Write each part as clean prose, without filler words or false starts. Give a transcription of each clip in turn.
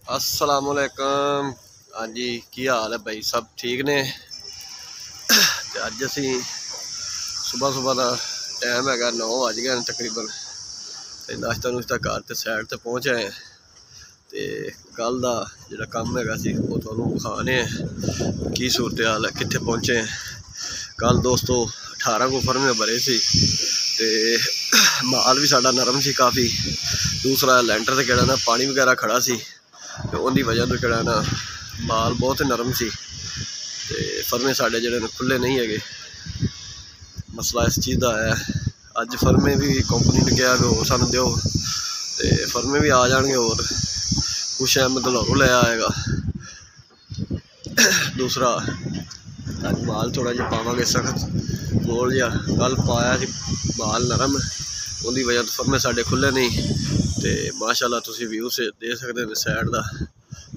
अस्सलामुअलैकुम। हाँ जी, की हाल है भाई? सब ठीक ने? अज असी सुबह सुबह का टाइम है 9 बज गए तकरीबन, तो नाश्ता नुश्ता कर तो सैड पर पहुँच आए। तो कल का जो काम है वो थोड़ा विखाने की सूरत हाल है, कितने पहुँचे हैं। कल दोस्तों 18 को फर्मे भरे सी ते माल भी साड़ा नरम सी काफ़ी। दूसरा लैंटर से कहना ना पानी वगैरह खड़ा सी, तो उनकी वजह तो कहना ना माल बहुत नरम सी ते फर्मे साढ़े जड़े खुले नहीं है। मसला इस चीज़ का है। अज फर्मे भी कंपनी ने कहा कि सानू दो, तो फर्मे भी आ जाएंगे और कुछ अहमद लाहौरों ले आएगा। दूसरा अज माल थोड़ा जहा पावे सख्त गोल जहा, कल पाया सी माल नरम, उनकी वजह तो फर्मे साढ़े खुले नहीं। तो माशाअल्लाह तुसी व्यू से देख सकते हैं साइड का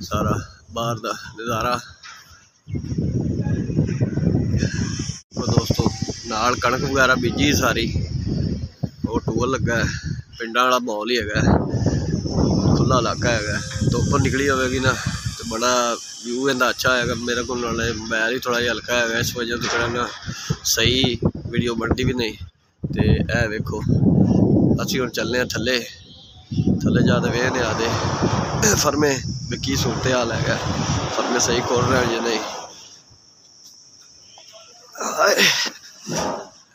सारा बाहर का नज़ारा। तो दोस्तों नाल कणक वगैरह बीजी सारी, और टूल लगा है। पिंडा वाला माहौल ही है, खुला इलाका है। तो ऊपर निकली होगी ना तो बड़ा व्यू इनका अच्छा है। मेरे को मोबाइल ही थोड़ा जहा हल्का है, इस वजह तो ना सही वीडियो बनती भी नहीं। तो यह वेखो असी हम चलने थले थले जाते वेहने आते फर्मे की सूरत हाल है, फर्मे सही खोल रहे हैं या नहीं।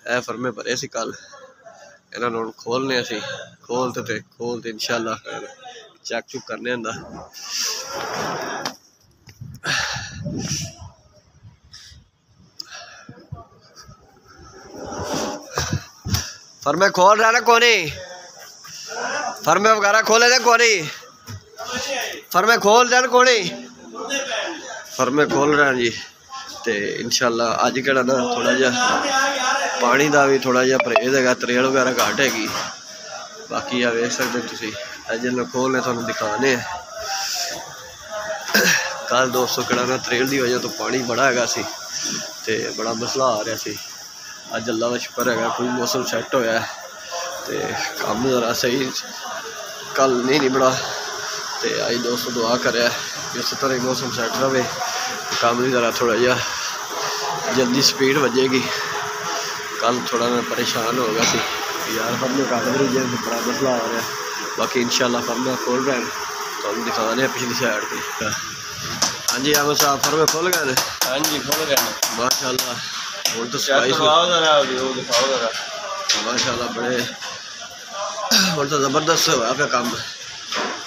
ए फर्मे भरे सी कल, इन्होंने खोलने असी खोलते इंशाअल्लाह चेक चुक करने होंदा। फर्मे खोल रहा ना कोनी, फर्मे वगैरह खोले थे कोनी, फर्मे खोल रहे कोनी, फर्मे खोल रहे हैं जी। तो इंशाअल्लाह अज केड़ा ना थोड़ा जहा पानी का भी थोड़ा जहा परहेज है, त्रेल वगैरह घट हैगी। बाकी आ वेख सकते तुसी अज खोलने थोड़ा दिखाने। कल दोस्तों केड़ा ना त्रेल की वजह तो पानी बड़ा है सी, ते बड़ा मसला आ रहा सी। अज अल्लाह का शुक्र है कोई मौसम सैट होया है, तो काम जरा सही कल नहीं निबड़ा। तो अज दोस्तों दुआ करे इस तरह मौसम सैट रहे, काम भी जरा थोड़ा जहा जल्दी स्पीड बजेगी। कल थोड़ा मैं परेशान हो गया सी यार, फर्मे काट रही है, बड़ा मसला आ रहा है। बाकी इंशाअल्लाह फर्मे खोल रहे हैं, तो हम दिखाने पिछली साइड पर। हाँ जी अहमद साहब फर्मे खोल गए? हाँ जी खोल गए माशाअल्लाह। और तो माशाअल्लाह बड़े और तो जबरदस्त हुआ पे काम।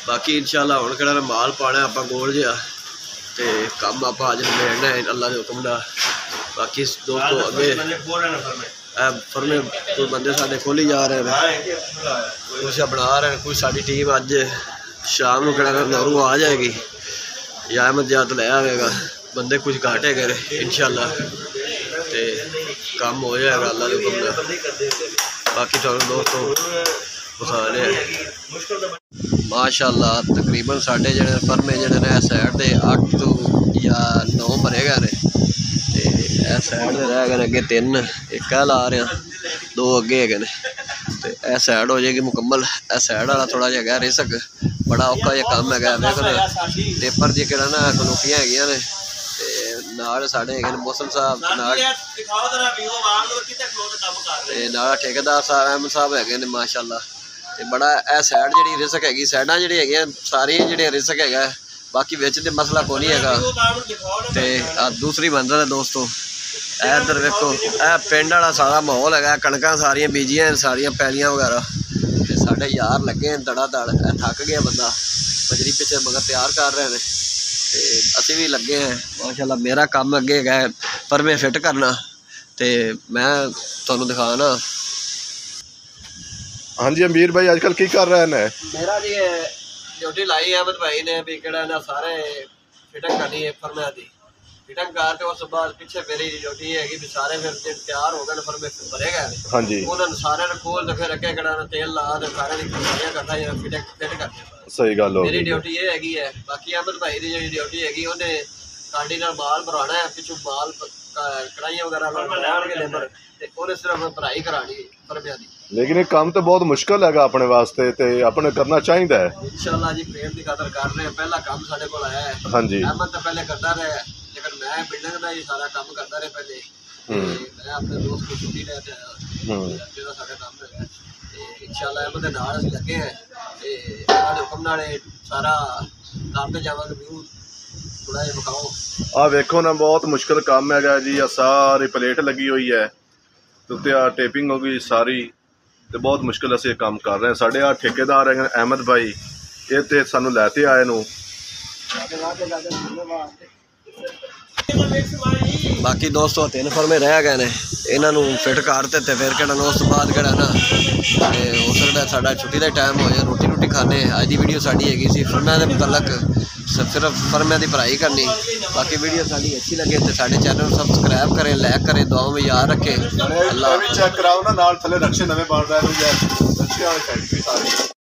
बाकी इंशाअल्लाह हम कहना माल पाना आप गोल जहा, तो कम आप अज निबेड़ना है अल्लाह के हुक्म का। बाकी दोस्तों अगे फर्मे कोई बंदे साढ़े खोली जा रहे हैं, कुछ बना रहे हैं। कुछ साड़ी टीम अज शाम को कहना लाहौरों आ जाएगी या अहमद जात लै आएगा। बंदे कुछ घाट है इंशाअल्लाह, तो काम हो जाएगा अल्लाह के हुक्म का। बाकी थोड़ा दोस्तों बखाने माशाअल्लाह तकरीबन साढ़े जने फर्मे जने ने साइड के 8 या 9 भरे गए ने, तो साइड के रह गए अगे 3, एक ला रहे हैं, 2 अगे है। तो यह साइड हो जाएगी मुकम्मल। यह साइड वाला थोड़ा जहा रिस्क बड़ा औखा जहा काम है। टेपर जी कहना ना कनोपियाँ है नाल साढ़े है मौसम साहब, नाल ठेकेदार साहब अहमद साहब है माशाअल्लाह। तो बड़ा यह साइड जी रिस्क हैगी, साइडा जी सारी जी रिस्क है। बाकी बिच तो मसला को नहीं है। तो दूसरी मंजिल है दोस्तों, इधर देखो यह पिंड वाला सारा माहौल है। कणक सारिया बीजिया सारिया पैलियां वगैरह, तो साढ़े यार लगे दड़ा दड़। थक गया बंदा, बजरी पिछे मगर तैयार कर रहे हैं, तो असी भी लगे हैं माशाअल्लाह। मेरा काम अगे है फर्मे फिट करना, तो मैं थोनू दिखाना। हाँ जी अमीर भाई आजकल की कर रहे हैं? मेरा जी ड्यूटी लाई अहमद भाई ने भी कहना ना सारे फिटिंग करनी है फर्मे की। फिटिंग करके उस बाद पिछे मेरी ड्यूटी है कि सारे फिर तैयार हो गए फर्मे भरे गए। हाँ जी उन्होंने सारे खोल तो फिर अगे कहना तेल ला तो सारे करना फिटिंग फिट करनी। सही गल मेरी ड्यूटी ये हैगी है। बाकी अहमद भाई की जी ड्यूटी हैगी उन्हें कांडी नाल माल भराना है, पिछू माल कढ़ाइयां वगैरह लैणगे लेबर, ते उन्हें सिर्फ भराई करानी फर्मिया की। ਲੇਕਿਨ ਇਹ ਕੰਮ ਤਾਂ ਬਹੁਤ ਮੁਸ਼ਕਲ ਹੈਗਾ ਆਪਣੇ ਵਾਸਤੇ ਤੇ ਆਪਣੇ ਕਰਨਾ ਚਾਹੀਦਾ ਹੈ। इंशाल्लाह जी प्रेम की कदर कर रहे हैं। पहला काम साढ़े को आया है। हाँ जी। अहमद तो पहले करता रहा, लेकिन मैं बिल्डिंग का ही सारा काम करता रहा पहले। मैं अपने दोस्त को छुट्टी लेके आया जो सारा काम है। इंशाल्लाह अहमद के नाल असीं लगे हैं ते साडे हुक्म नाल सारा काम ते जावांगे। व्यू थोड़ा जिहा विखाओ। ਆ ਵੇਖੋ ਨਾ, ਬਹੁਤ ਮੁਸ਼ਕਲ ਕੰਮ ਹੈਗਾ ਜੀ। ਆ ਸਾਰੀ ਪਲੇਟ ਲੱਗੀ ਹੋਈ ਹੈ ਤੇ ਉੱਤੇ ਆ ਟੇਪਿੰਗ ਹੋ ਗਈ ਸਾਰੀ ਤੇ ਬਹੁਤ ਮੁਸ਼ਕਲ ਅਸੀਂ ਇਹ ਕੰਮ ਕਰ ਰਹੇ ਹਾਂ। ਸਾਡੇ ਆ ਠੇਕੇਦਾਰ ਹੈਗੇ ਅਹਿਮਦ ਭਾਈ, ਇਹ ਤੇ ਸਾਨੂੰ ਲੈ ਤੇ ਆਏ ਨੂੰ। बाकी दोस्तों 3 फर्मे रह गए ने, इन्हों फिट कर ते फिर कहना उस बाद कहना ना हो सकता है साढ़ा छुट्टी का टाइम हो जाए, रोटी रोटी खाने। अज की वीडियो साड़ी हैगी सी फर्मां के मुतलक, सिर्फ फर्मां की भराई करनी। बाकी वीडियो साड़ी अच्छी लगे तो साढ़े चैनल सबसक्राइब करें, लाइक करें, दुआओं में याद रखें। अल्लाह चेक कराओ ना, नाल थले रक्शे नवे बन रहे हैं।